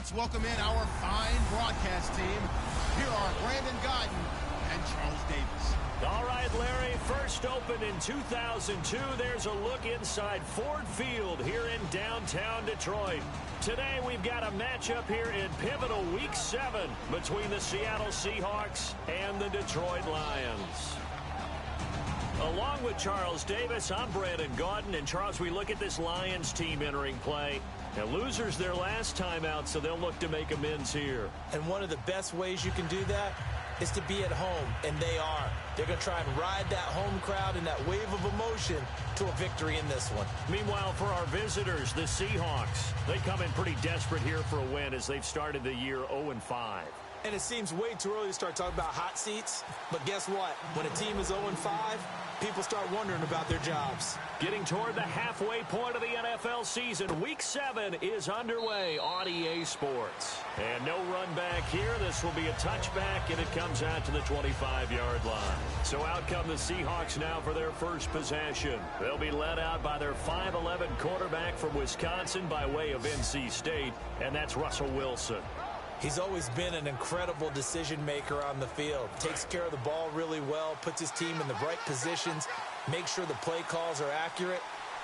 let's welcome in our fine broadcast team. Here are Brandon Guyton and Charles Davis. All right, Larry, first opened in 2002. There's a look inside Ford Field here in downtown Detroit. Today, we've got a matchup here in pivotal Week 7 between the Seattle Seahawks and the Detroit Lions. Along with Charles Davis, I'm Brandon Guyton. And, Charles, we look at this Lions team entering play. Now, losers their last time out, so they'll look to make amends here. And one of the best ways you can do that is to be at home, and they are. They're going to try and ride that home crowd and that wave of emotion to a victory in this one. Meanwhile, for our visitors, the Seahawks, they come in pretty desperate here for a win as they've started the year 0-5. And it seems way too early to start talking about hot seats, but guess what? When a team is 0-5, people start wondering about their jobs. Getting toward the halfway point of the NFL season, Week 7 is underway on EA Sports. And no run back here. This will be a touchback, and it comes out to the 25-yard line. So out come the Seahawks now for their first possession. They'll be led out by their 5'11 quarterback from Wisconsin by way of NC State, and that's Russell Wilson. He's always been an incredible decision maker on the field. Takes care of the ball really well, puts his team in the right positions, makes sure the play calls are accurate.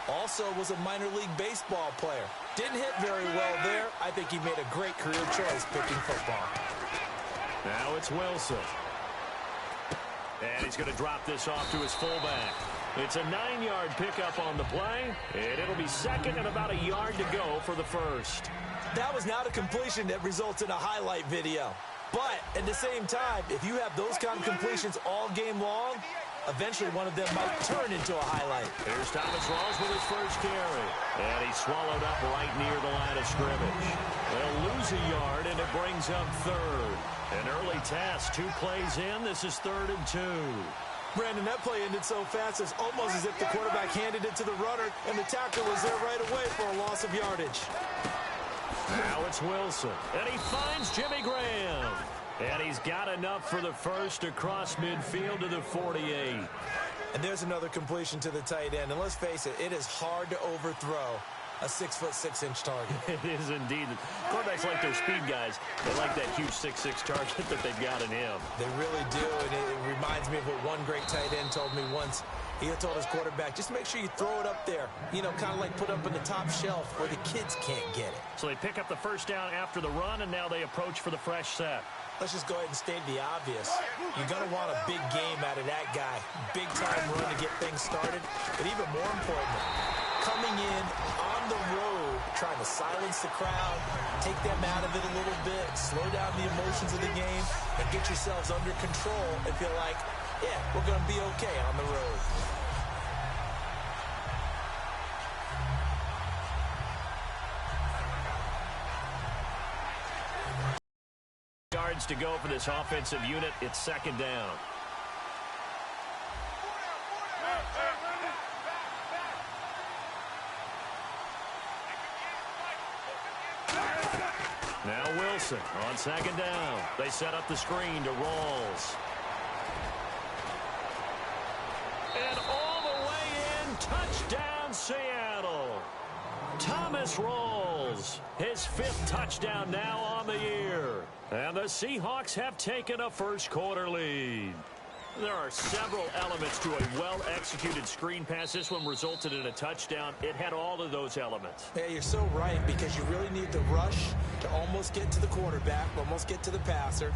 Also was a minor league baseball player. Didn't hit very well there. I think he made a great career choice picking football. Now it's Wilson. And he's going to drop this off to his fullback. It's a 9-yard pickup on the play, and it'll be second and about a yard to go for the first. That was not a completion that results in a highlight video. But at the same time, if you have those kind of completions all game long, eventually one of them might turn into a highlight. Here's Thomas Rawls with his first carry. And he's swallowed up right near the line of scrimmage. They'll lose a yard, and it brings up third. An early task, 2 plays in. This is 3rd and 2. Brandon, that play ended so fast, it's almost as if the quarterback handed it to the runner, and the tackle was there right away for a loss of yardage. Now it's Wilson, and he finds Jimmy Graham. And he's got enough for the first across midfield to the 48. And there's another completion to the tight end. And let's face it, it is hard to overthrow a 6'6" target. It is indeed. Quarterbacks like their speed guys. They like that huge 6'6" target that they've got in him. They really do, and it reminds me of what one great tight end told me once. He told his quarterback, just make sure you throw it up there. You know, kind of like put up in the top shelf where the kids can't get it. So they pick up the first down after the run, and now they approach for the fresh set. Let's just go ahead and state the obvious. You're going to want a big game out of that guy. Big-time run to get things started. But even more importantly, coming in on the road, trying to silence the crowd, take them out of it a little bit, slow down the emotions of the game, and get yourselves under control and feel like, yeah, we're going to be okay on the road. Yards to go for this offensive unit. It's 2nd down. Now Wilson on 2nd down. They set up the screen to Rawls. And all the way in, touchdown Seattle. Thomas Rawls, his 5th touchdown now on the year. And the Seahawks have taken a first-quarter lead. There are several elements to a well-executed screen pass. This one resulted in a touchdown. It had all of those elements. Yeah, you're so right, because you really need the rush to almost get to the quarterback, almost get to the passer.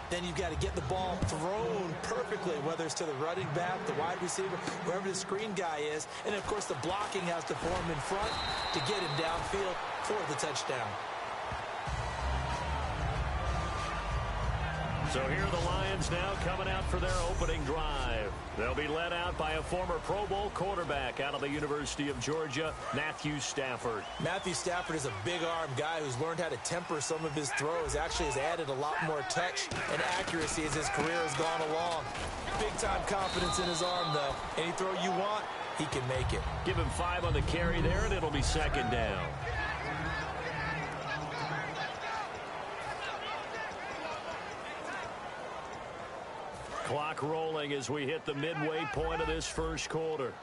Then you've got to get the ball thrown perfectly, whether it's to the running back, the wide receiver, wherever the screen guy is. And, of course, the blocking has to form in front to get him downfield for the touchdown. So here are the Lions now coming out for their opening drive. They'll be led out by a former Pro Bowl quarterback out of the University of Georgia, Matthew Stafford. Matthew Stafford is a big-arm guy who's learned how to temper some of his throws. Actually has added a lot more touch and accuracy as his career has gone along. Big-time confidence in his arm, though. Any throw you want, he can make it. Give him 5 on the carry there, and it'll be 2nd down. Clock rolling as we hit the midway point of this first quarter.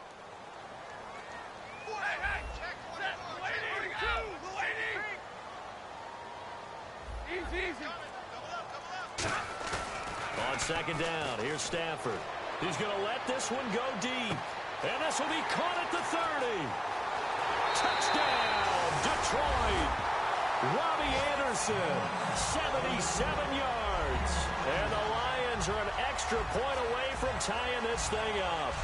On second down, here's Stafford. He's going to let this one go deep. And this will be caught at the 30. Touchdown, Detroit. Robbie Anderson, 77 yards. And the Lions are an extra point away from tying this thing up.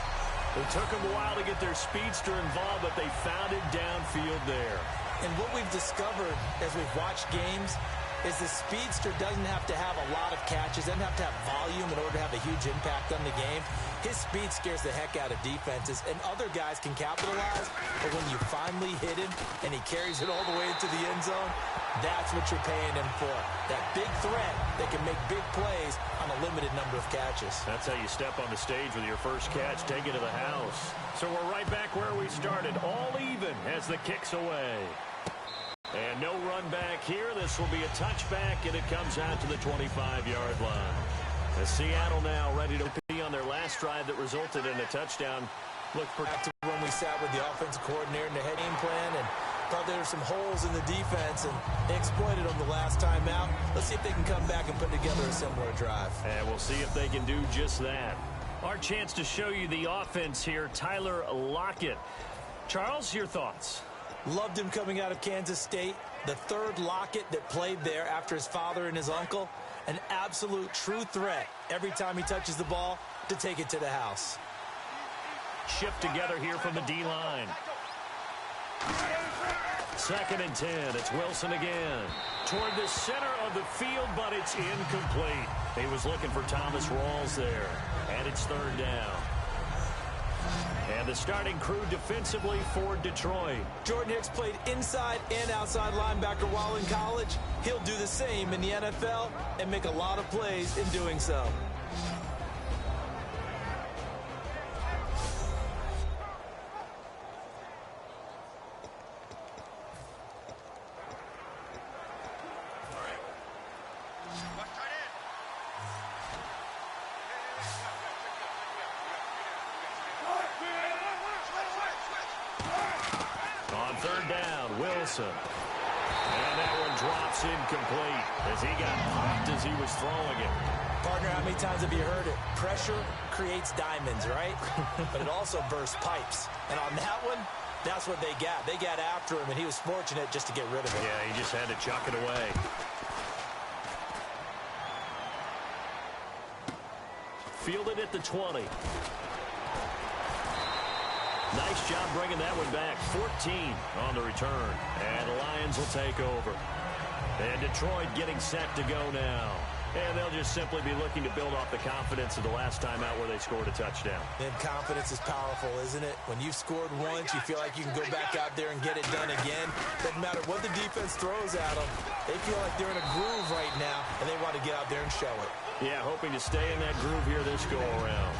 It took them a while to get their speedster involved, but they found it downfield there. And what we've discovered as we've watched games is the speedster doesn't have to have a lot of catches, doesn't have to have volume in order to have a huge impact on the game. His speed scares the heck out of defenses, and other guys can capitalize, but when you finally hit him and he carries it all the way into the end zone, that's what you're paying him for. That big threat that can make big plays on a limited number of catches. That's how you step on the stage with your first catch, take it to the house. So we're right back where we started, all even as the kick's away. And no run back here. This will be a touchback, and it comes out to the 25-yard line. As Seattle now ready to be on their last drive that resulted in a touchdown. Look for back to when we sat with the offensive coordinator and the head game plan and thought there were some holes in the defense, and they exploited them the last time out. Let's see if they can come back and put together a similar drive. And we'll see if they can do just that. Our chance to show you the offense here, Tyler Lockett. Charles, your thoughts? Loved him coming out of Kansas State. The third Lockett that played there after his father and his uncle. An absolute true threat every time he touches the ball to take it to the house. Shift together here from the D-line. 2nd and 10. It's Wilson again. Toward the center of the field, but it's incomplete. He was looking for Thomas Rawls there. And it's 3rd down. And the starting crew defensively for Detroit. Jordan Hicks played inside and outside linebacker while in college. He'll do the same in the NFL and make a lot of plays in doing so. And that one drops incomplete as he got popped as he was throwing it. Partner, how many times have you heard it? Pressure creates diamonds, right? But it also bursts pipes. And on that one, that's what they got. They got after him, and he was fortunate just to get rid of it. Yeah, he just had to chuck it away. Fielded at the 20. Nice job bringing that one back. 14 on the return. And the Lions will take over. And Detroit getting set to go now. And they'll just simply be looking to build off the confidence of the last time out where they scored a touchdown. And confidence is powerful, isn't it? When you've scored once, you feel like you can go back out there and get it done again. Doesn't matter what the defense throws at them. They feel like they're in a groove right now, and they want to get out there and show it. Yeah, hoping to stay in that groove here this go-around.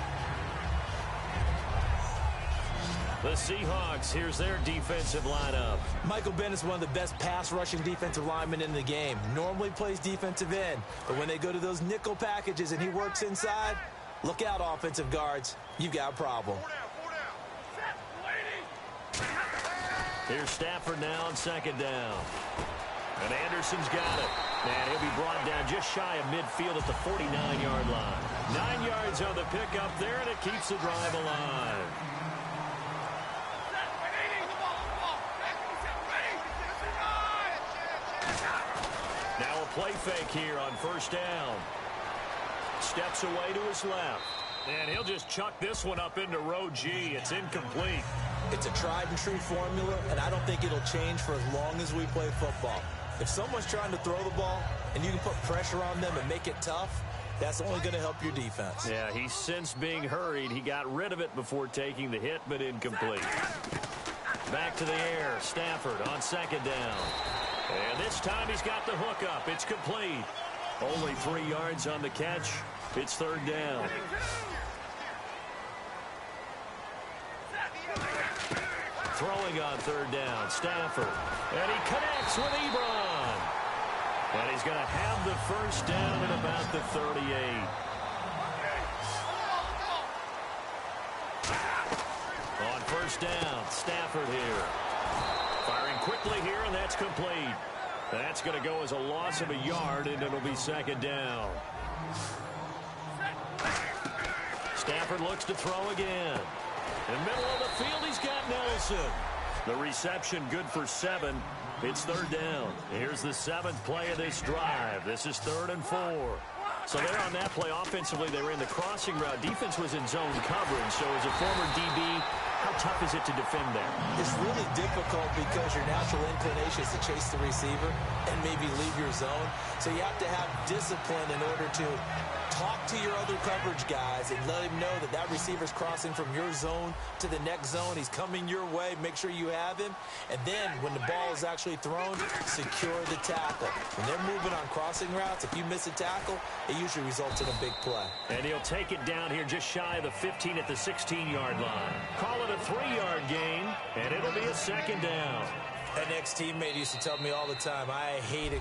The Seahawks, here's their defensive lineup. Michael Bennett's one of the best pass-rushing defensive linemen in the game. Normally plays defensive end, but when they go to those nickel packages and he works inside, look out, offensive guards. You've got a problem. Here's Stafford now on 2nd down. And Anderson's got it. And he'll be brought down just shy of midfield at the 49-yard line. 9 yards on the pickup there, and it keeps the drive alive. Now a play fake here on 1st down. Steps away to his left. And he'll just chuck this one up into row G. It's incomplete. It's a tried-and-true formula, and I don't think it'll change for as long as we play football. If someone's trying to throw the ball and you can put pressure on them and make it tough, that's only going to help your defense. Yeah, he's since being hurried. He got rid of it before taking the hit, but incomplete. Back to the air. Stafford on 2nd down. And this time he's got the hook up. It's complete. Only 3 yards on the catch. It's 3rd down. Throwing on 3rd down. Stafford. And he connects with EbaLLn. And he's going to have the 1st down at about the 38. On 1st down, Stafford here. Firing quickly here, and that's complete. That's going to go as a loss of a yard, and it'll be second down. Stafford looks to throw again. In the middle of the field, he's got Nelson. The reception good for 7. It's third down. Here's the 7th play of this drive. This is 3rd and 4. So they're on that play. Offensively, they were in the crossing route. Defense was in zone coverage. So as a former DB, how tough is it to defend there? It's really difficult because your natural inclination is to chase the receiver and maybe leave your zone. So you have to have discipline in order to talk to your other coverage guys and let him know that that receiver's crossing from your zone to the next zone. He's coming your way. Make sure you have him. And then when the ball is actually thrown, secure the tackle. When they're moving on crossing routes, if you miss a tackle, it usually results in a big play. And he'll take it down here just shy of the 15 at the 16-yard line. Call it a 3-yard gain, and it'll be a second down. An ex-teammate used to tell me all the time, I hate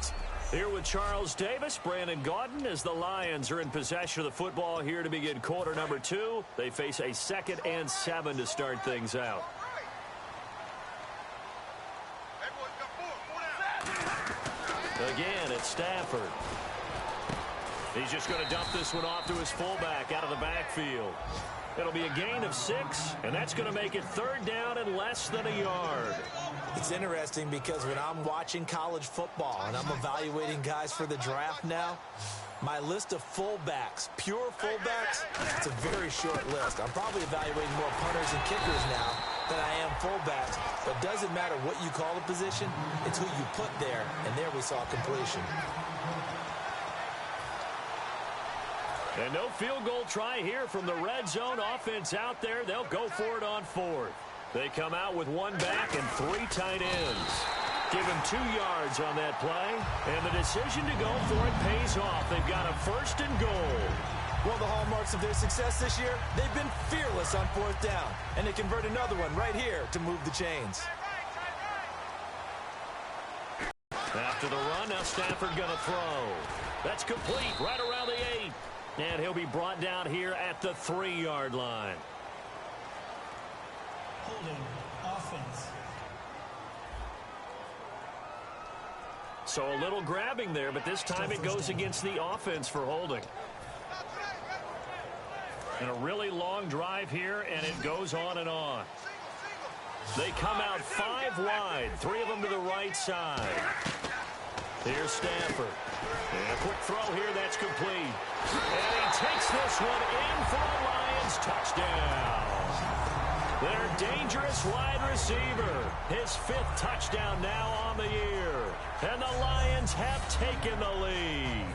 Here with Charles Davis, Brandon Gaudin, as the Lions are in possession of the football here to begin quarter number 2. They face a 2nd and 7 to start things out. Again, it's Stafford. He's just going to dump this one off to his fullback out of the backfield. It'll be a gain of 6, and that's going to make it third down and less than a yard. It's interesting because when I'm watching college football and I'm evaluating guys for the draft now, my list of fullbacks, pure fullbacks, it's a very short list. I'm probably evaluating more punters and kickers now than I am fullbacks. But it doesn't matter what you call a position, it's who you put there. And there we saw completion. And no field goal try here from the red zone offense out there. They'll go for it on 4th. They come out with 1 back and 3 tight ends. Give him 2 yards on that play. And the decision to go for it pays off. They've got a 1st and goal. One of the hallmarks of their success this year, they've been fearless on 4th down. And they convert another one right here to move the chains. After the run, now Stafford going to throw. That's complete right around the 8. And he'll be brought down here at the 3-yard line. Holding offense. So a little grabbing there, but this time it goes against the offense for holding. And a really long drive here, and it goes on and on. They come out 5 wide, 3 of them to the right side. Here's Stafford. And a quick throw here, that's complete. And he takes this one in for a Lions touchdown. Their dangerous wide receiver. His 5th touchdown now on the year. And the Lions have taken the lead.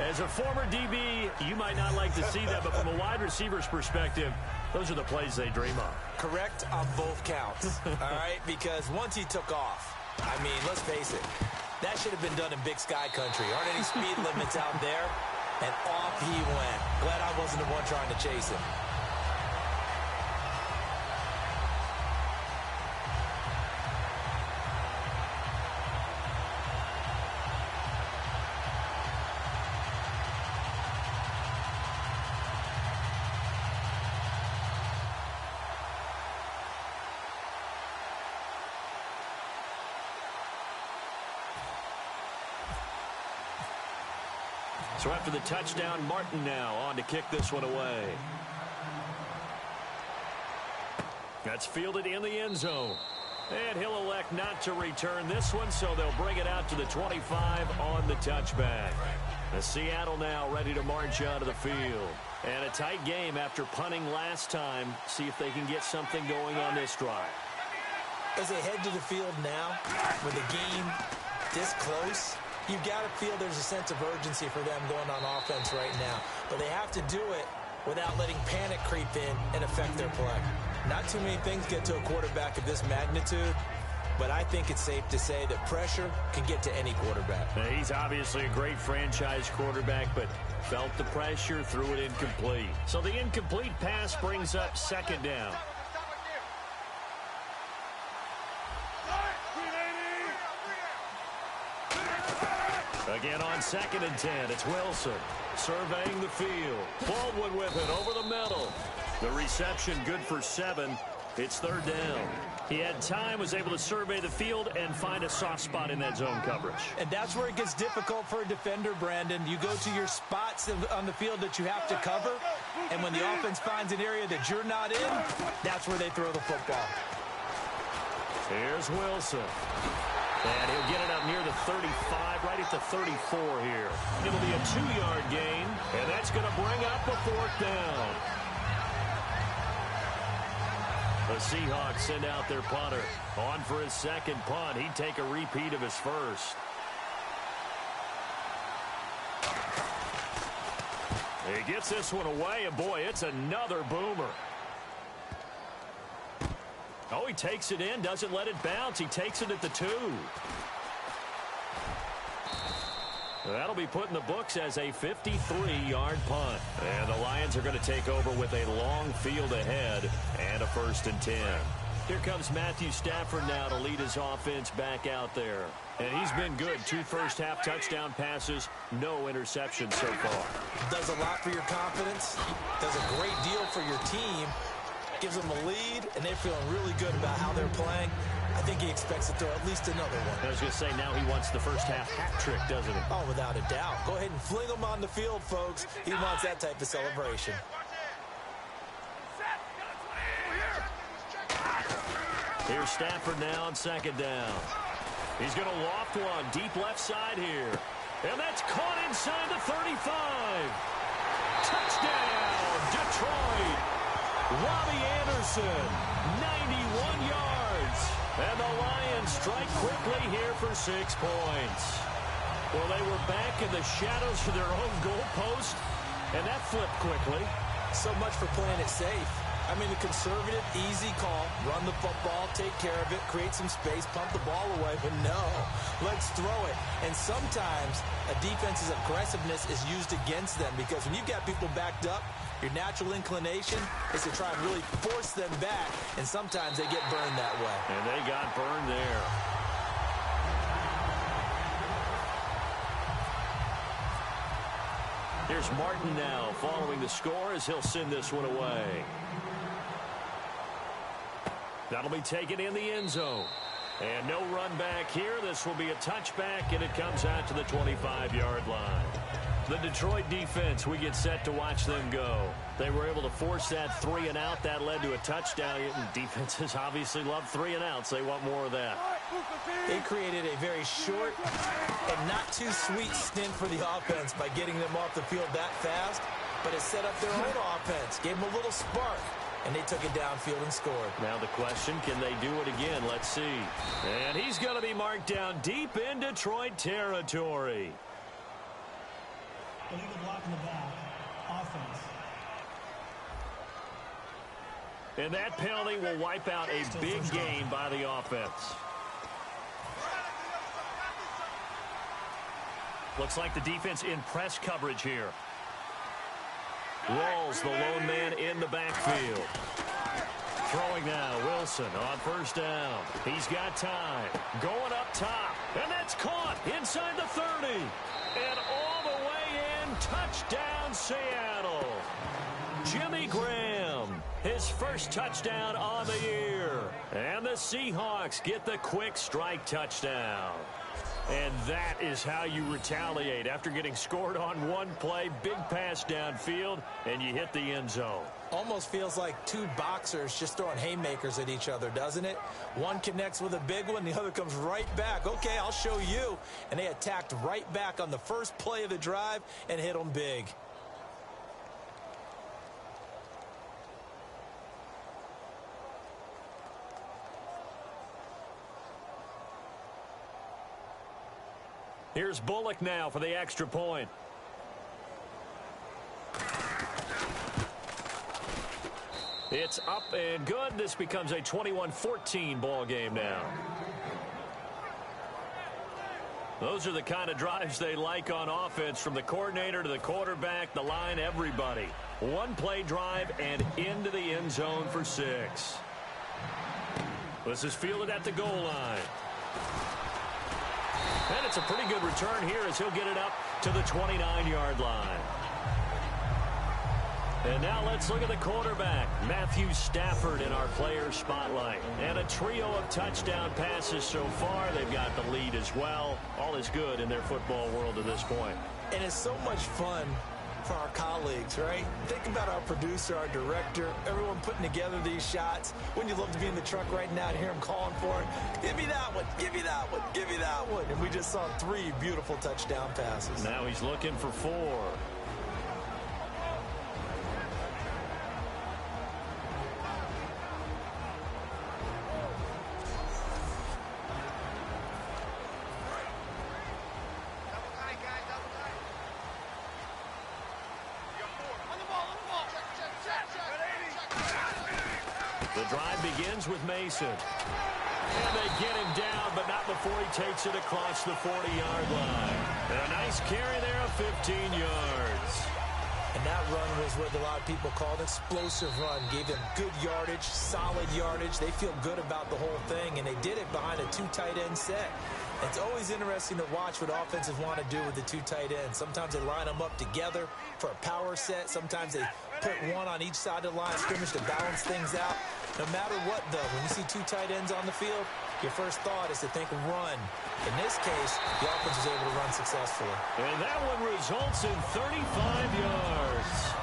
As a former DB, you might not like to see that, but from a wide receiver's perspective, those are the plays they dream of. Correct on both counts, all right? Because once he took off, I mean, let's face it, that should have been done in Big Sky country. Aren't any speed limits out there? And off he went. Glad I wasn't the one trying to chase him. So after the touchdown, Martin now on to kick this one away. That's fielded in the end zone. And he'll elect not to return this one, so they'll bring it out to the 25 on the touchback. The Seattle now ready to march out of the field. And a tight game after punting last time. See if they can get something going on this drive. As they head to the field now, with the game this close, you've got to feel there's a sense of urgency for them going on offense right now. But they have to do it without letting panic creep in and affect their play. Not too many things get to a quarterback of this magnitude, but I think it's safe to say that pressure can get to any quarterback. Now, he's obviously a great franchise quarterback, but felt the pressure, threw it incomplete. So the incomplete pass brings up 2nd down. Again on 2nd and 10, it's Wilson surveying the field. Baldwin with it over the middle. The reception good for 7, It's third down. He had time, was able to survey the field and find a soft spot in that zone coverage. And that's where it gets difficult for a defender, Brandon. You go to your spots on the field that you have to cover, and when the offense finds an area that you're not in, that's where they throw the football. Here's Wilson. And he'll get it up near the 35, right at the 34 here. It'll be a 2-yard gain, and that's going to bring up a fourth down. The Seahawks send out their punter. On for his second punt. He'd take a repeat of his first. He gets this one away, and boy, it's another boomer. Oh, he takes it in, doesn't let it bounce. He takes it at the 2. That'll be put in the books as a 53-yard punt. And the Lions are going to take over with a long field ahead and a 1st and 10. Here comes Matthew Stafford now to lead his offense back out there. And he's been good. 2 first-half touchdown passes, no interceptions so far. Does a lot for your confidence. Does a great deal for your team. Gives them a lead, and they're feeling really good about how they're playing. I think he expects to throw at least another one. I was going to say, now he wants the first-half hat trick, doesn't he? Oh, without a doubt. Go ahead and fling him on the field, folks. He wants that type of celebration. Here's Stafford now on 2nd down. He's going to loft one deep left side here. And that's caught inside the 35. Touchdown, Detroit. Robbie Anderson, 91 yards. And the Lions strike quickly here for 6 points. Well, they were back in the shadows of their own goalpost, and that flipped quickly. So much for playing it safe. I mean, a conservative, easy call. Run the football, take care of it, create some space, pump the ball away. But no, let's throw it. And sometimes a defense's aggressiveness is used against them because when you've got people backed up, your natural inclination is to try and really force them back, and sometimes they get burned that way. And they got burned there. Here's Martin now following the score as he'll send this one away. That'll be taken in the end zone. And no run back here. This will be a touchback, and it comes out to the 25-yard line. The Detroit defense, we get set to watch them go. They were able to force that 3 and out. That led to a touchdown. Defenses obviously love 3 and outs. They want more of that. They created a very short and not too sweet stint for the offense by getting them off the field that fast, but it set up their own offense, gave them a little spark, and they took it downfield and scored. Now the question, can they do it again? Let's see. And he's going to be marked down deep in Detroit territory. Illegal block in the back. Offense. And that penalty will wipe out a big gain by the offense. Looks like the defense in press coverage here. Rawls, the lone man in the backfield. Throwing now, Wilson on 1st down. He's got time. Going up top. And that's caught inside the 30. And all the way in, touchdown Seattle. Jimmy Graham, his first touchdown on the year. And the Seahawks get the quick strike touchdown. And that is how you retaliate after getting scored on one play, big pass downfield, and you hit the end zone. Almost feels like 2 boxers just throwing haymakers at each other, doesn't it? One connects with a big one, the other comes right back. Okay, I'll show you. And they attacked right back on the first play of the drive and hit them big. Here's Bullock now for the extra point. It's up and good. This becomes a 21-14 ball game now. Those are the kind of drives they like on offense, from the coordinator to the quarterback, the line, everybody. One play drive and into the end zone for 6. This is fielded at the goal line. And it's a pretty good return here as he'll get it up to the 29-yard line. And now let's look at the quarterback, Matthew Stafford, in our player spotlight. And a trio of touchdown passes so far. They've got the lead as well. All is good in their football world at this point. And it's so much fun for our colleagues, right? Think about our producer, our director, everyone putting together these shots. Wouldn't you love to be in the truck right now and hear him calling for it? Give me that one, give me that one, give me that one. And we just saw 3 beautiful touchdown passes. Now he's looking for 4. The drive begins with Mason. And they get him down, but not before he takes it across the 40-yard line. And a nice carry there of 15 yards. And that run was what a lot of people called an explosive run. Gave them good yardage, solid yardage. They feel good about the whole thing, and they did it behind a 2 tight end set. It's always interesting to watch what offenses want to do with the 2 tight ends. Sometimes they line them up together for a power set. Sometimes they put one on each side of the line of scrimmage to balance things out. No matter what, though, when you see 2 tight ends on the field, your first thought is to think run. In this case, the offense was able to run successfully. And that one results in 35 yards.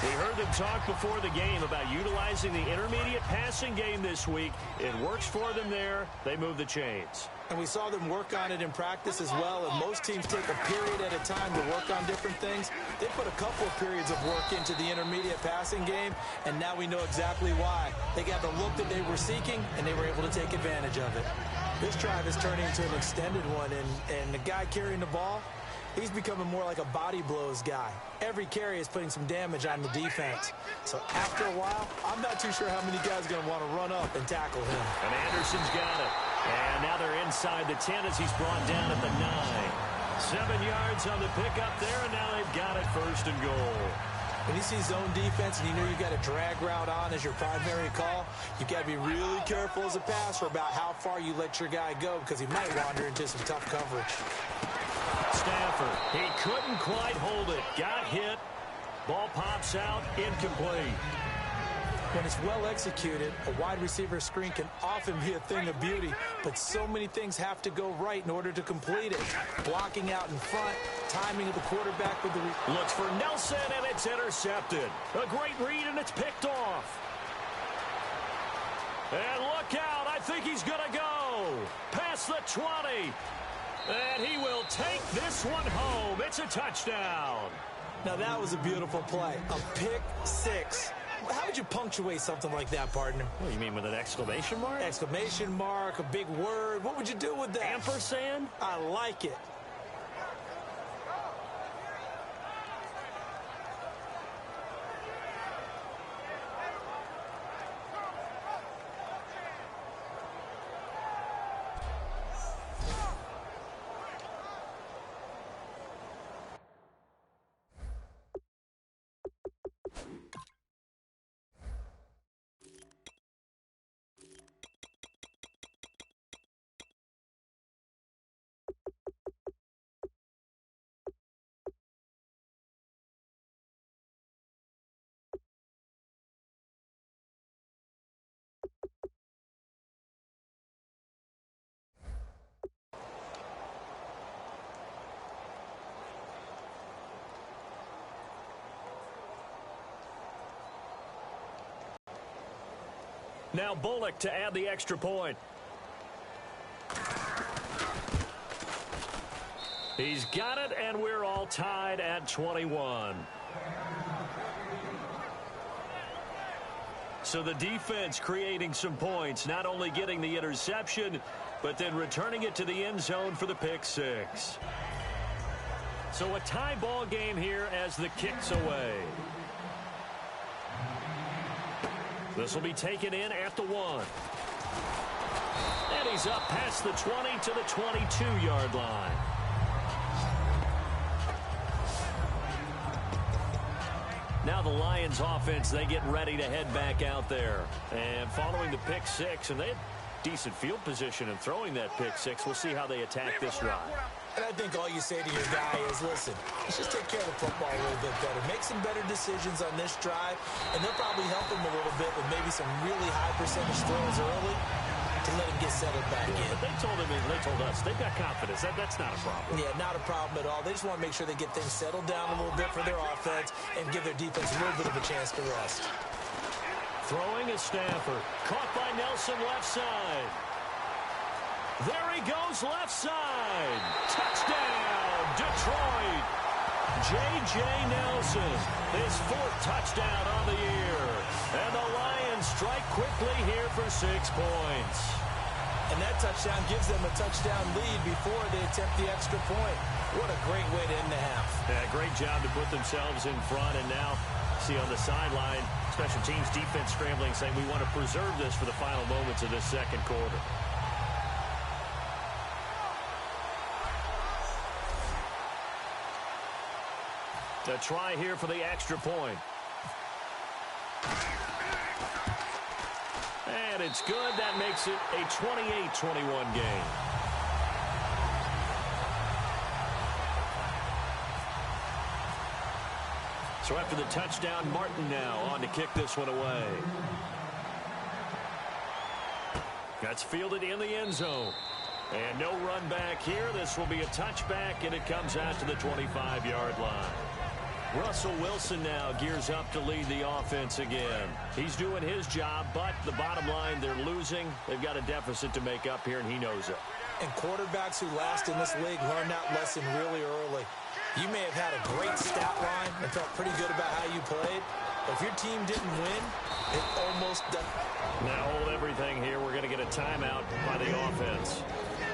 We heard them talk before the game about utilizing the intermediate passing game this week. It works for them there. They move the chains. And we saw them work on it in practice as well. And most teams take a period at a time to work on different things. They put a couple of periods of work into the intermediate passing game, and now we know exactly why. They got the look that they were seeking, and they were able to take advantage of it. This drive is turning into an extended one, and the guy carrying the ball, he's becoming more like a body blows guy. Every carry is putting some damage on the defense. So after a while, I'm not too sure how many guys are going to want to run up and tackle him. And Anderson's got it. And now they're inside the 10 as he's brought down at the 9. 7 yards on the pickup there, and now they've got it, 1st and goal. When you see zone defense and you know you've got a drag route on as your primary call, you've got to be really careful as a passer about how far you let your guy go because he might wander into some tough coverage. Stafford, he couldn't quite hold it. Got hit. Ball pops out, incomplete. When it's well executed, a wide receiver screen can often be a thing of beauty, but so many things have to go right in order to complete it. Blocking out in front, timing of the quarterback with the... Looks for Nelson, and it's intercepted. A great read, and it's picked off. And look out, I think he's going to go. Past the 20. And he will take this one home. It's a touchdown. Now that was a beautiful play. A pick 6. How would you punctuate something like that, partner? What do you mean, with an exclamation mark? Exclamation mark, a big word. What would you do with that? Ampersand? I like it. Now Bullock to add the extra point. He's got it, and we're all tied at 21. So the defense creating some points, not only getting the interception, but then returning it to the end zone for the pick 6. So a tie ball game here as the kick's away. This will be taken in at the 1. And he's up past the 20 to the 22-yard line. Now the Lions offense, they get ready to head back out there. And following the pick 6, and they had decent field position in throwing that pick 6. We'll see how they attack this drive. And I think all you say to your guy is, listen, let's just take care of the football a little bit better. Make some better decisions on this drive, and they'll probably help him a little bit with maybe some really high percentage throws early to let him get settled back in. But they told us, they've got confidence. That's not a problem. Yeah, not a problem at all. They just want to make sure they get things settled down a little bit for their offense and give their defense a little bit of a chance to rest. Throwing is Stafford. Caught by Nelson left side. There he goes left side. Touchdown, Detroit. J.J. Nelson, his 4th touchdown on the year. And the Lions strike quickly here for 6 points. And that touchdown gives them a touchdown lead before they attempt the extra point. What a great way to end the half. Yeah, great job to put themselves in front. And now, see on the sideline, special teams defense scrambling, saying we want to preserve this for the final moments of this second quarter. A try here for the extra point. And it's good. That makes it a 28-21 game. So after the touchdown, Martin now on to kick this one away. That's fielded in the end zone. And no run back here. This will be a touchback, and it comes out to the 25-yard line. Russell Wilson now gears up to lead the offense again. He's doing his job, but the bottom line, they're losing. They've got a deficit to make up here, and he knows it. And quarterbacks who last in this league learn that lesson really early. You may have had a great stat line and felt pretty good about how you played, but if your team didn't win, it almost doesn't. Now hold everything here. We're going to get a timeout by the offense.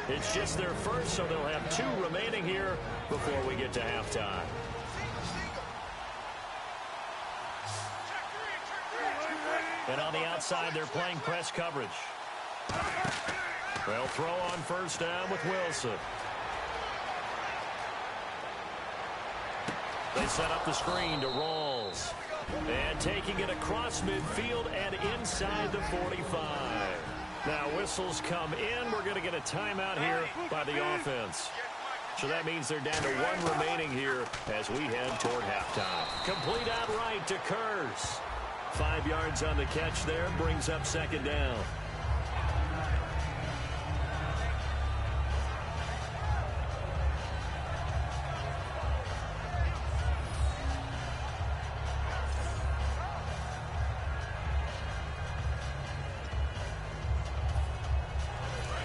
It's just their first, so they'll have 2 remaining here before we get to halftime. And on the outside, they're playing press coverage. They'll throw on first down with Wilson. They set up the screen to Rawls. And taking it across midfield and inside the 45. Now whistles come in. We're going to get a timeout here by the offense. So that means they're down to 1 remaining here as we head toward halftime. Complete out right to Kurz. 5 yards on the catch there, brings up second down.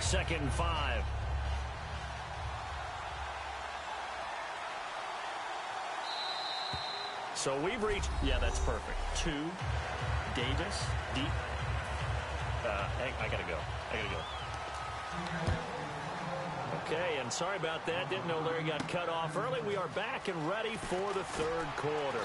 Second and 5. So we've reached, yeah, that's perfect. 2, Davis, deep. I gotta go. Okay, and sorry about that. Didn't know Larry got cut off early. We are back and ready for the third quarter.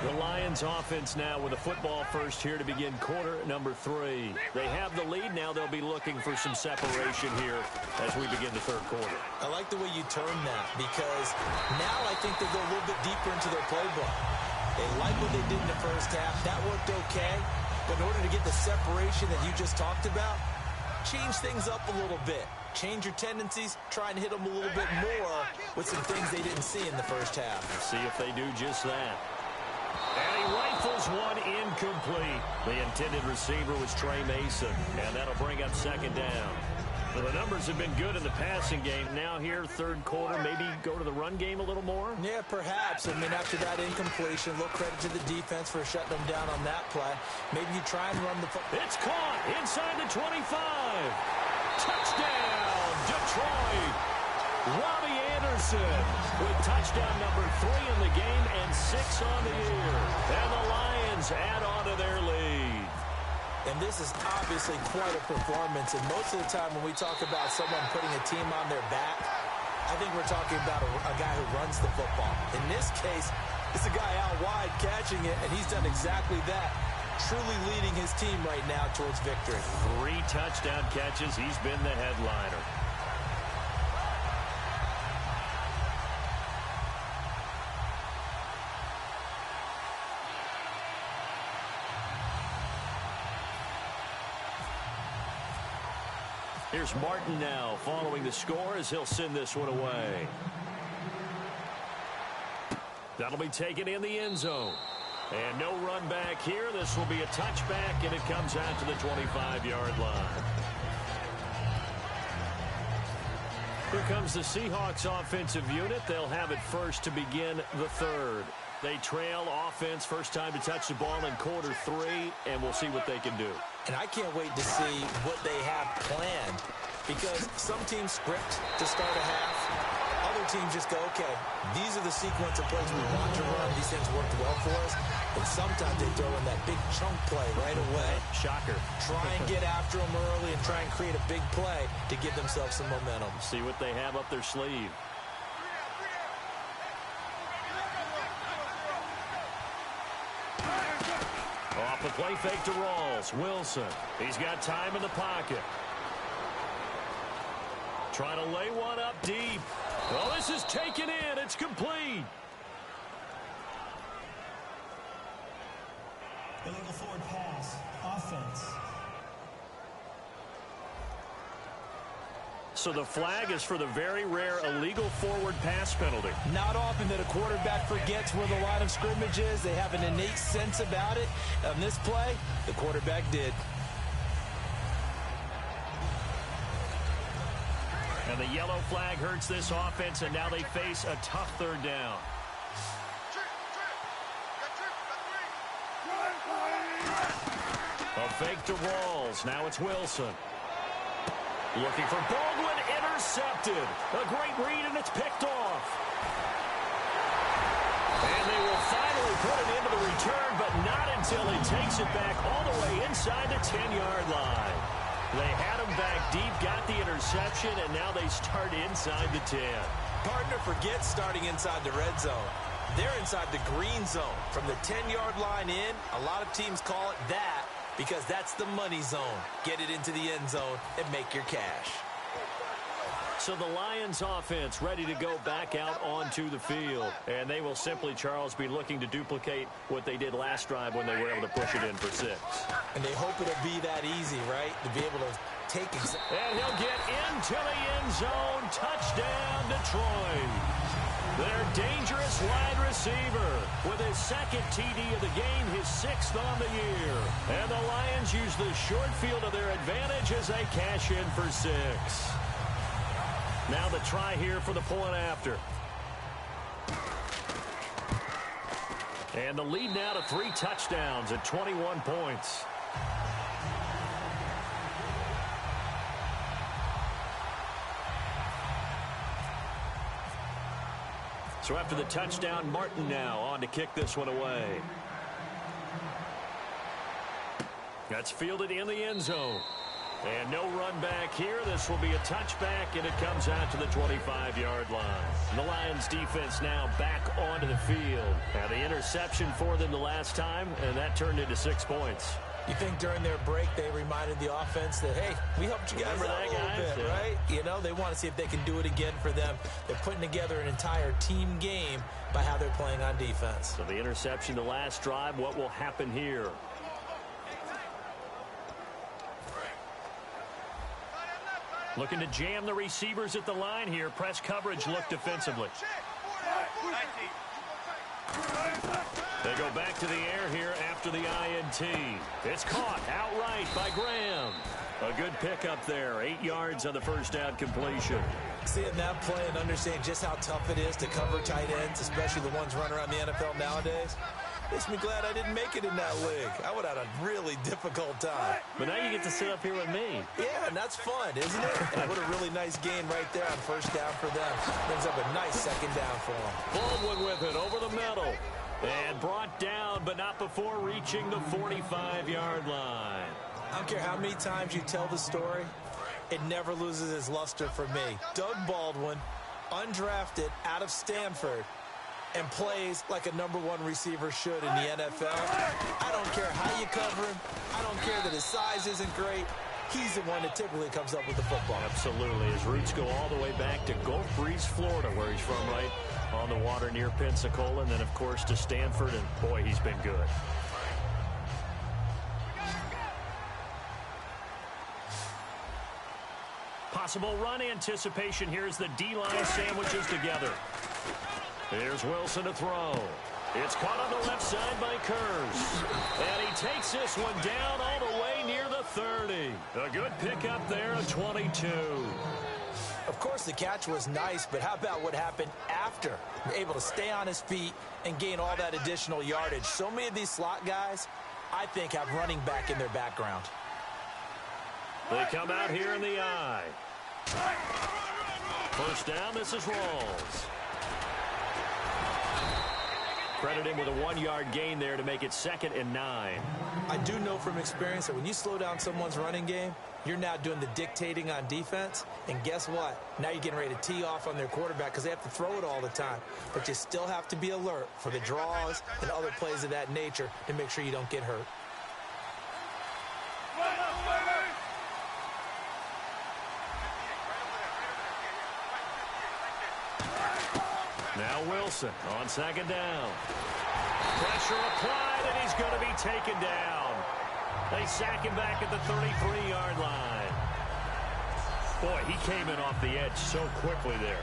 The Lions offense now with a football first here to begin quarter number 3. They have the lead now. They'll be looking for some separation here as we begin the third quarter. I like the way you turn that because now I think they go a little bit deeper into their playbook. They like what they did in the first half. That worked okay. But in order to get the separation that you just talked about, change things up a little bit. Change your tendencies, try and hit them a little bit more with some things they didn't see in the first half. See if they do just that. And he rifles one incomplete. The intended receiver was Trey Mason, and that'll bring up second down. Well, the numbers have been good in the passing game. Now here, third quarter, maybe go to the run game a little more? Yeah, perhaps. I mean, after that incompletion, a little credit to the defense for shutting them down on that play. Maybe you try and run the football. It's caught inside the 25. Touchdown, Detroit. Robbie Anderson with touchdown number 3 in the game and 6 on the year. And the Lions add on to their lead. And this is obviously quite a performance. And most of the time when we talk about someone putting a team on their back, I think we're talking about a guy who runs the football. In this case, it's a guy out wide catching it, and he's done exactly that. Truly leading his team right now towards victory. 3 touchdown catches. He's been the headliner. Here's Martin now following the score as he'll send this one away. That'll be taken in the end zone. And no run back here. This will be a touchback, and it comes out to the 25-yard line. Here comes the Seahawks offensive unit. They'll have it first to begin the third. They trail offense, first time to touch the ball in quarter 3, and we'll see what they can do. And I can't wait to see what they have planned, because some teams script to start a half. Other teams just go, okay, these are the sequence of plays we want to run. These things worked well for us. And sometimes they throw in that big chunk play right away. Shocker. Try and get after them early and try and create a big play to give themselves some momentum. See what they have up their sleeve. Off the play fake to Rawls. Wilson. He's got time in the pocket. Trying to lay one up deep. Well, this is taken in. It's complete. Illegal forward pass. Offense. So the flag is for the very rare illegal forward pass penalty. Not often that a quarterback forgets where the line of scrimmage is. They have an innate sense about it. On this play, the quarterback did. And the yellow flag hurts this offense, and now they face a tough third down. A fake to Rawls. Now it's Wilson. Looking for Baldwin. Intercepted. A great read, and it's picked off. And they will finally put it into the return, but not until it takes it back all the way inside the 10-yard line. They had him back deep, got the interception, and now they start inside the 10. Partner forgets starting inside the red zone. They're inside the green zone. From the 10-yard line in, a lot of teams call it that because that's the money zone. Get it into the end zone and make your cash. So the Lions offense ready to go back out onto the field. And they will simply, Charles, be looking to duplicate what they did last drive when they were able to push it in for 6. And they hope it'll be that easy, right? To be able to take it. And he'll get into the end zone. Touchdown, Detroit. Their dangerous wide receiver with his second TD of the game, his 6th on the year. And the Lions use the short field to their advantage as they cash in for 6. Now the try here for the point after. And the lead now to 3 touchdowns at 21 points. So after the touchdown, Martin now on to kick this one away. That's fielded in the end zone. And no run back here. This will be a touchback, and it comes out to the 25-yard line. And the Lions defense now back onto the field. Now the interception for them the last time, and that turned into 6 points. You think during their break they reminded the offense that, hey, we helped you guys out a little bit, right? You know, they want to see if they can do it again for them. They're putting together an entire team game by how they're playing on defense. So the interception the last drive, what will happen here? Looking to jam the receivers at the line here. Press coverage look defensively. They go back to the air here after the INT. It's caught outright by Graham. A good pickup there. 8 yards on the first down completion. Seeing that play and understanding just how tough it is to cover tight ends, especially the ones running around the NFL nowadays, makes me glad I didn't make it in that league. I would have had a really difficult time. But now you get to sit up here with me. Yeah, and that's fun, isn't it? And what a really nice gain right there on first down for them. Brings up a nice second down for them. Baldwin with it over the middle. And brought down, but not before reaching the 45-yard line. I don't care how many times you tell the story, it never loses its luster for me. Doug Baldwin, undrafted out of Stanford, and plays like a #1 receiver should in the NFL. I don't care how you cover him. I don't care that his size isn't great. He's the one that typically comes up with the football. Absolutely. His roots go all the way back to Gulf Breeze, Florida, where he's from, right on the water near Pensacola, and then, of course, to Stanford, and, boy, he's been good. Possible run anticipation here as the D-line sandwiches together. Here's Wilson to throw. It's caught on the left side by Kurz. And he takes this one down all the way near the 30. A good pickup there, a 22. Of course, the catch was nice, but how about what happened after? Able to stay on his feet and gain all that additional yardage. So many of these slot guys, I think, have running back in their background. They come out here in the I. First down, this is Rawls. Credit him with a 1-yard gain there to make it 2nd and 9. I do know from experience that when you slow down someone's running game, you're now doing the dictating on defense. And guess what? Now you're getting ready to tee off on their quarterback because they have to throw it all the time. But you still have to be alert for the draws and other plays of that nature to make sure you don't get hurt. Now Wilson on 2nd down. Pressure applied, and he's going to be taken down. They sack him back at the 33-yard line. Boy, he came in off the edge so quickly there.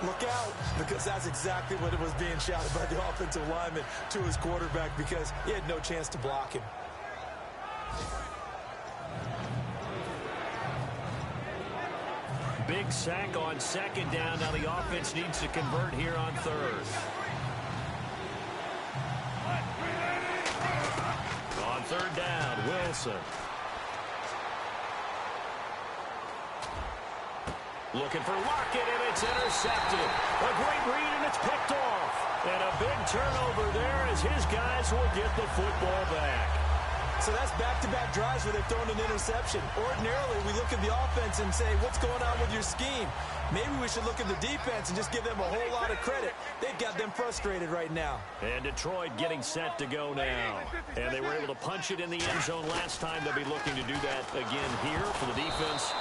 Look out, because that's exactly what it was being shouted by the offensive lineman to his quarterback because he had no chance to block him. Big sack on 2nd down. Now the offense needs to convert here on 3rd. On 3rd down, Wilson. Looking for Lockett, and it's intercepted. A great read, and it's picked off. And a big turnover there as his guys will get the football back. So that's back-to-back drives where they've thrown an interception. Ordinarily, we look at the offense and say, what's going on with your scheme? Maybe we should look at the defense and just give them a whole lot of credit. They've got them frustrated right now. And Detroit getting set to go now. And they were able to punch it in the end zone last time. They'll be looking to do that again here for the defense.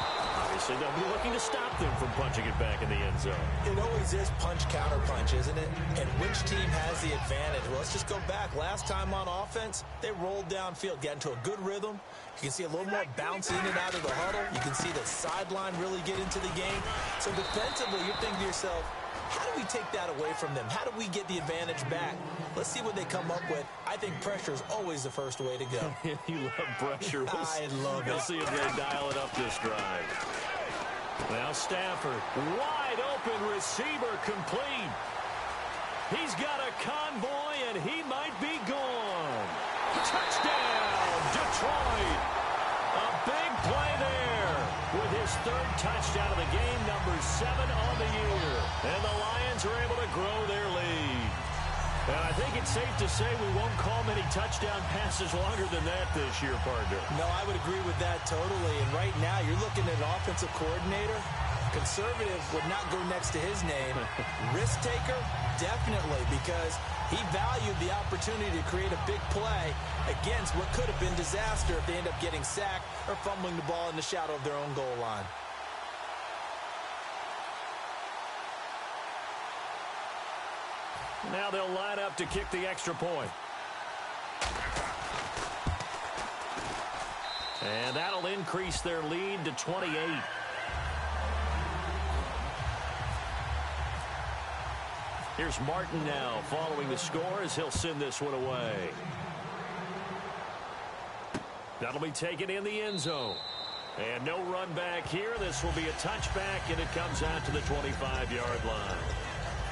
Obviously, they'll be looking to stop them from punching it back in the end zone. It always is punch-counter-punch, isn't it? And which team has the advantage? Well, let's just go back. Last time on offense, they rolled downfield, got into a good rhythm. You can see a little more bounce in and out of the huddle. You can see the sideline really get into the game. So defensively, you're thinking to yourself, how do we take that away from them? How do we get the advantage back? Let's see what they come up with. I think pressure is always the first way to go. You love pressure. I love it. We'll see if they dial it up this drive. Now Stafford, wide open receiver complete. He's got a convoy, and he might be gone. Touchdown, Detroit. A big play there with his 3rd touchdown of the game, number 7 on the year. And the Lions are able to grow their lead. And I think it's safe to say we won't call many touchdown passes longer than that this year, partner. No, I would agree with that totally. And right now, you're looking at an offensive coordinator. Conservative would not go next to his name. Risk taker, definitely, because he valued the opportunity to create a big play against what could have been disaster if they end up getting sacked or fumbling the ball in the shadow of their own goal line. Now they'll line up to kick the extra point. And that'll increase their lead to 28. Here's Martin now following the score as he'll send this one away. That'll be taken in the end zone. And no run back here. This will be a touchback, and it comes out to the 25-yard line.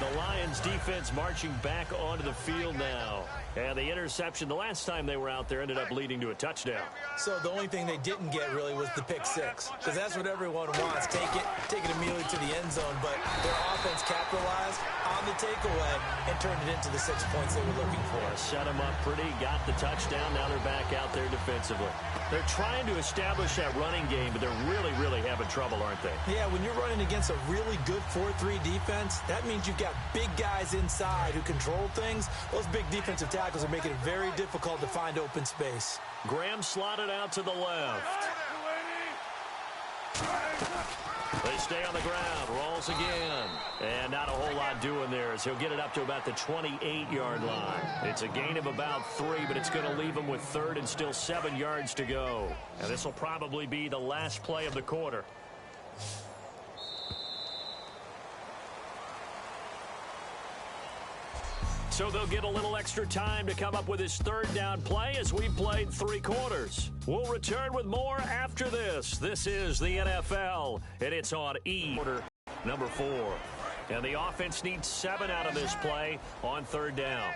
The Lions defense marching back onto the field now. And the interception the last time they were out there ended up leading to a touchdown. So the only thing they didn't get really was the pick six, because that's what everyone wants. Take it immediately to the end zone, but their offense capitalized on the takeaway and turned it into the 6 points they were looking for. Set them up pretty, got the touchdown. Now they're back out there defensively. They're trying to establish that running game, but they're really, really having trouble, aren't they? Yeah, when you're running against a really good 4-3 defense, that means you've got big guys inside who control things. Those big defensive tackles are making it very difficult to find open space. Graham slotted out to the left. They stay on the ground. Rolls again. And not a whole lot doing there as he'll get it up to about the 28-yard line. It's a gain of about 3, but it's going to leave him with 3rd and still 7 yards to go. And this will probably be the last play of the quarter. So they'll get a little extra time to come up with his third down play as we played 3 quarters. We'll return with more after this. This is the NFL, and it's on quarter number 4. And the offense needs 7 out of this play on third down.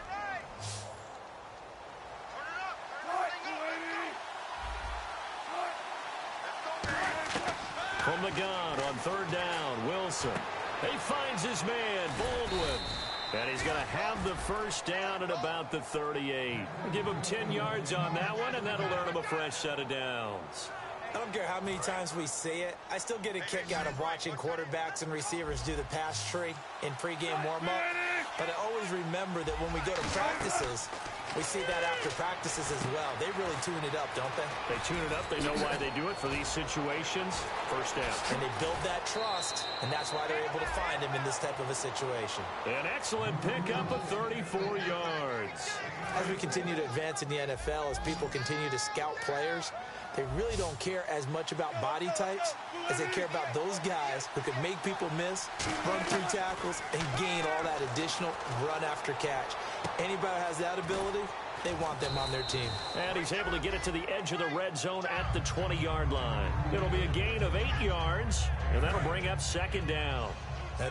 From the gun on third down, Wilson. He finds his man, Baldwin. And he's going to have the first down at about the 38. Give him 10 yards on that one, and that'll earn him a fresh set of downs. I don't care how many times we see it. I still get a kick out of watching quarterbacks and receivers do the pass tree in pregame warm-up. But I always remember that when we go to practices, we see that after practices as well. They really tune it up, don't they? They tune it up. They know why they do it for these situations. First down. And they build that trust, and that's why they're able to find him in this type of a situation. An excellent pickup of 34 yards. As we continue to advance in the NFL, as people continue to scout players, they really don't care as much about body types as they care about those guys who can make people miss, run through tackles, and gain all that additional run after catch. Anybody who has that ability, they want them on their team. And he's able to get it to the edge of the red zone at the 20-yard line. It'll be a gain of 8 yards, and that'll bring up second down.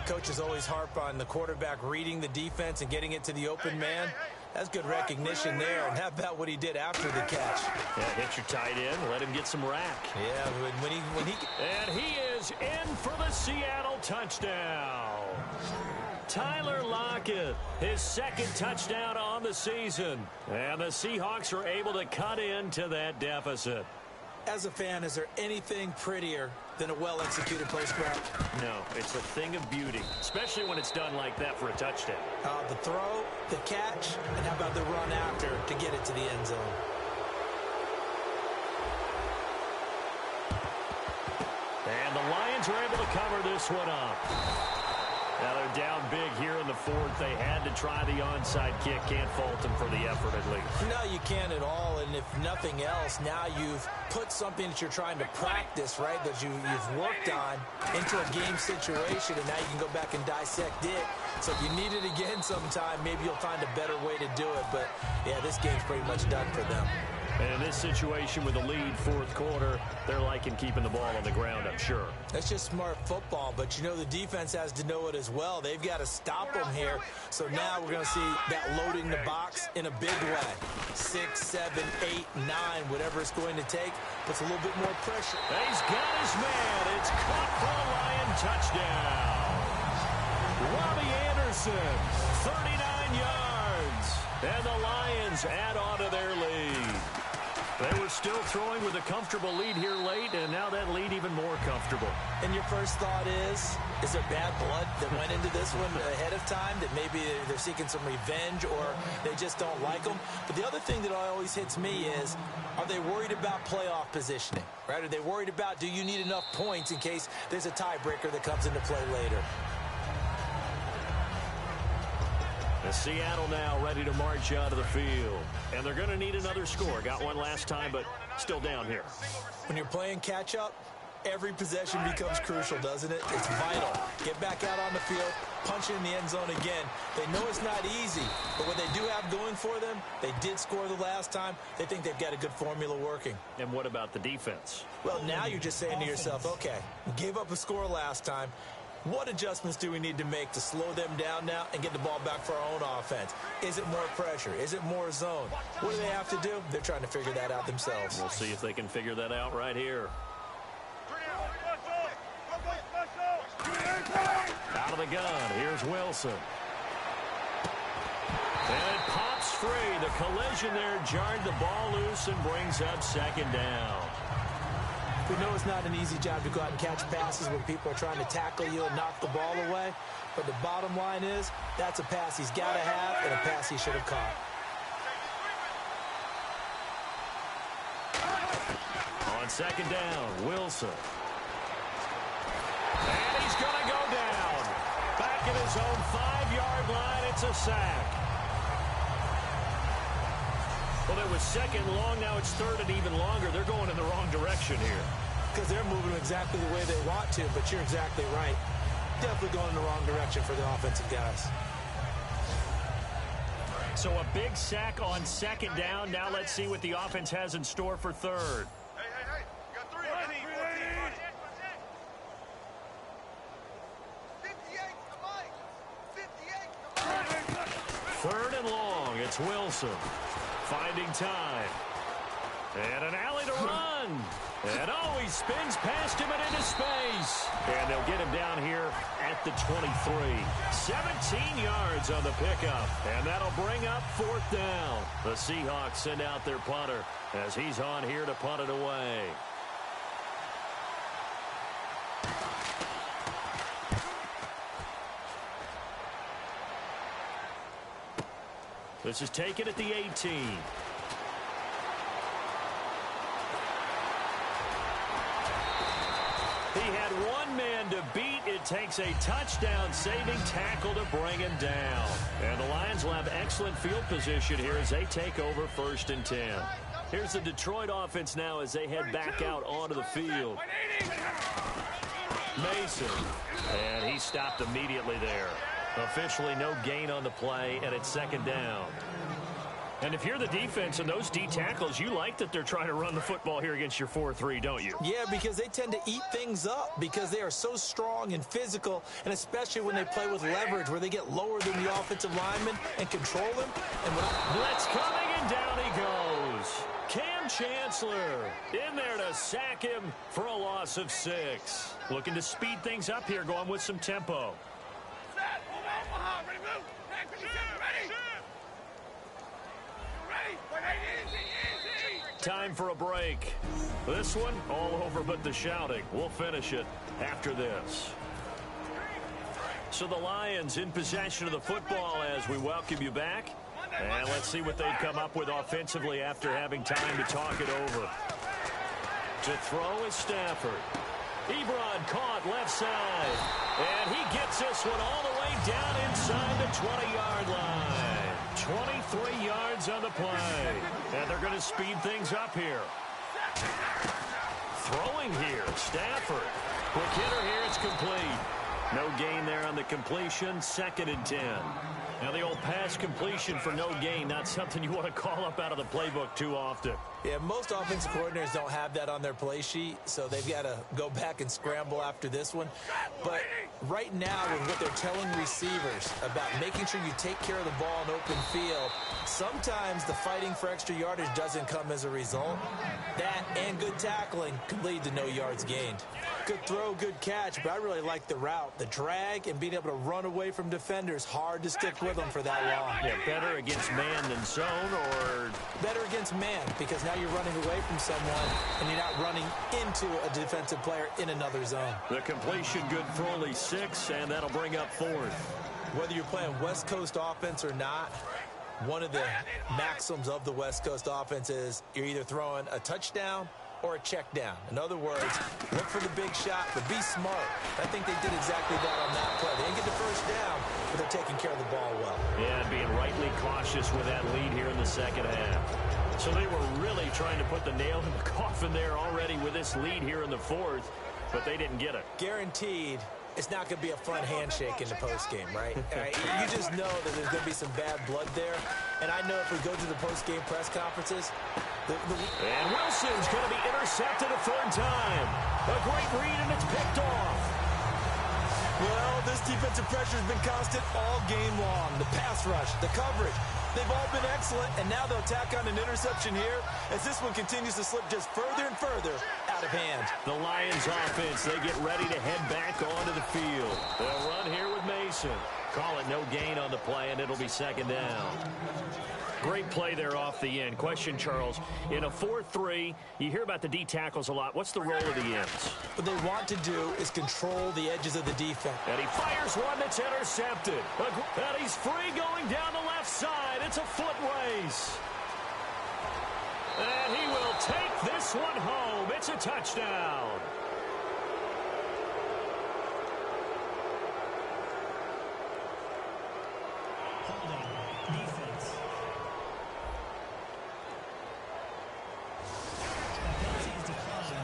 Coaches always harp on the quarterback reading the defense and getting it to the open man. That's good recognition there. And how about what he did after the catch? Yeah, hit your tight end, let him get some rack. Yeah, when he... And he is in for the Seattle touchdown. Tyler Lockett, his second touchdown on the season. And the Seahawks are able to cut into that deficit. As a fan, is there anything prettier than a well-executed post route? No, it's a thing of beauty, especially when it's done like that for a touchdown. The throw, the catch, and how about the run after to get it to the end zone? And the Lions are able to cover this one up. Now they're down big here in the fourth. They had to try the onside kick. Can't fault them for the effort at least. No, you can't at all. And if nothing else, now you've put something that you're trying to practice, right, that you've worked on into a game situation, and now you can go back and dissect it. So if you need it again sometime, maybe you'll find a better way to do it. But, yeah, this game's pretty much done for them. And in this situation with the lead fourth quarter, they're liking keeping the ball on the ground, I'm sure. That's just smart football, but you know the defense has to know it as well. They've got to stop them here. So now we're going to see that loading the box in a big way. 6, 7, 8, 9, whatever it's going to take, puts a little bit more pressure. He's got his man. It's caught for a Lion touchdown. Robbie Anderson, 39 yards. And the Lions add on to their lead. They were still throwing with a comfortable lead here late, and now that lead even more comfortable. And your first thought is there bad blood that went into this one ahead of time, that maybe they're seeking some revenge or they just don't like them? But the other thing that always hits me is, are they worried about playoff positioning, right? Are they worried about, do you need enough points in case there's a tiebreaker that comes into play later? Seattle now ready to march out of the field. And they're going to need another score. Got one last time, but still down here. When you're playing catch-up, every possession becomes crucial, doesn't it? It's vital. Get back out on the field, punch it in the end zone again. They know it's not easy, but what they do have going for them, they did score the last time. They think they've got a good formula working. And what about the defense? Well, now you're just saying to yourself, okay, we gave up a score last time. What adjustments do we need to make to slow them down now and get the ball back for our own offense? Is it more pressure? Is it more zone? What do they have to do? They're trying to figure that out themselves. We'll see if they can figure that out right here. Out of the gun, here's Wilson. And it pops free. The collision there jarred the ball loose and brings up second down. We know it's not an easy job to go out and catch passes when people are trying to tackle you and knock the ball away. But the bottom line is, that's a pass he's got to have and a pass he should have caught. On second down, Wilson. And he's going to go down. Back at his own 5-yard line, it's a sack. Well, it was second long, now it's third and even longer. They're going in the wrong direction here. because they're moving exactly the way they want to, but you're exactly right. Definitely going in the wrong direction for the offensive guys. So a big sack on second down. Now let's see what the offense has in store for third. Hey. You got 3 on me. 58. Third and long. It's Wilson. Finding time. And an alley to run. And he spins past him and into space. And they'll get him down here at the 23. 17 yards on the pickup. And that'll bring up fourth down. The Seahawks send out their punter as he's on here to punt it away. This is taken at the 18. He had one man to beat. It takes a touchdown-saving tackle to bring him down. And the Lions will have excellent field position here as they take over 1st and 10. Here's the Detroit offense now as they head back out onto the field. Mason. And he stopped immediately there. Officially no gain on the play, and it's 2nd down. And if you're the defense and those D tackles, you like that they're trying to run the football here against your 4-3, don't you? Yeah, because they tend to eat things up because they are so strong and physical, and especially when they play with leverage where they get lower than the offensive lineman and control them. And blitz coming, and down he goes. Cam Chancellor in there to sack him for a loss of 6. Looking to speed things up here, going with some tempo. Time for a break. This one all over but the shouting. We'll finish it after this. So the Lions in possession of the football as we welcome you back. And let's see what they come up with offensively after having time to talk it over. To throw is Stafford. EbaLLn caught left side. And he gets this one all the way down inside the 20-yard line. 23 yards on the play. And they're going to speed things up here. Throwing here, Stafford. Quick hitter here, it's complete. No gain there on the completion, 2nd and 10. Now the old pass completion for no gain, not something you want to call up out of the playbook too often. Yeah, most offensive coordinators don't have that on their play sheet, so they've got to go back and scramble after this one. But right now, with what they're telling receivers about making sure you take care of the ball in open field, sometimes the fighting for extra yardage doesn't come as a result. That and good tackling could lead to no yards gained. Good throw, good catch, but I really like the route. The drag and being able to run away from defenders, hard to stick with them for that long. Yeah, better against man than zone, or better against man, because now you're running away from someone and you're not running into a defensive player in another zone. The completion good for only 6, and that'll bring up 4th. Whether you're playing West Coast offense or not, one of the maxims of the West Coast offense is you're either throwing a touchdown or a check down. In other words, look for the big shot, but be smart. I think they did exactly that on that play. They didn't get the first down, but they're taking care of the ball well. Yeah, and being rightly cautious with that lead here in the 2nd half. So they were really trying to put the nail in the coffin there already with this lead here in the 4th, but they didn't get it. Guaranteed. It's not going to be a fun handshake in the postgame, right? You just know that there's going to be some bad blood there. And I know if we go to the postgame press conferences, and Wilson's going to be intercepted a 3rd time. A great read, and it's picked off. Well, this defensive pressure has been constant all game long. The pass rush, the coverage, they've all been excellent, and now they'll tack on an interception here as this one continues to slip just further and further out of hand. The Lions offense, they get ready to head back onto the field. They'll run here with Mason. Call it no gain on the play, and it'll be 2nd down. Great play there off the end. Question, Charles, in a 4-3, you hear about the D tackles a lot. What's the role of the ends? What they want to do is control the edges of the defense. And he fires one that's intercepted. And he's free going down the left side. It's a foot race. And he will take this one home. It's a touchdown.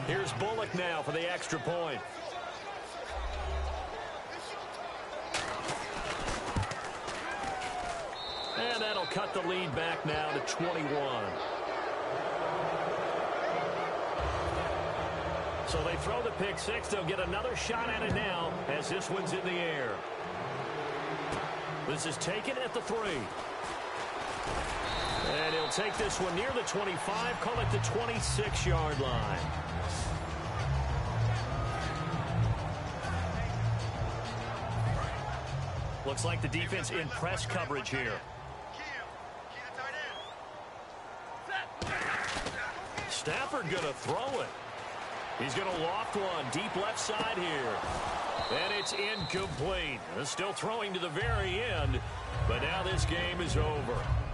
Here's Bullock look now for the extra point. And that'll cut the lead back now to 21. So they throw the pick six. They'll get another shot at it now as this one's in the air. This is taken at the 3. And he'll take this one near the 25, call it the 26-yard line. Looks like the defense in press coverage here. Stafford going to throw it. He's going to loft one deep left side here. And it's incomplete. Still throwing to the very end, but now this game is over.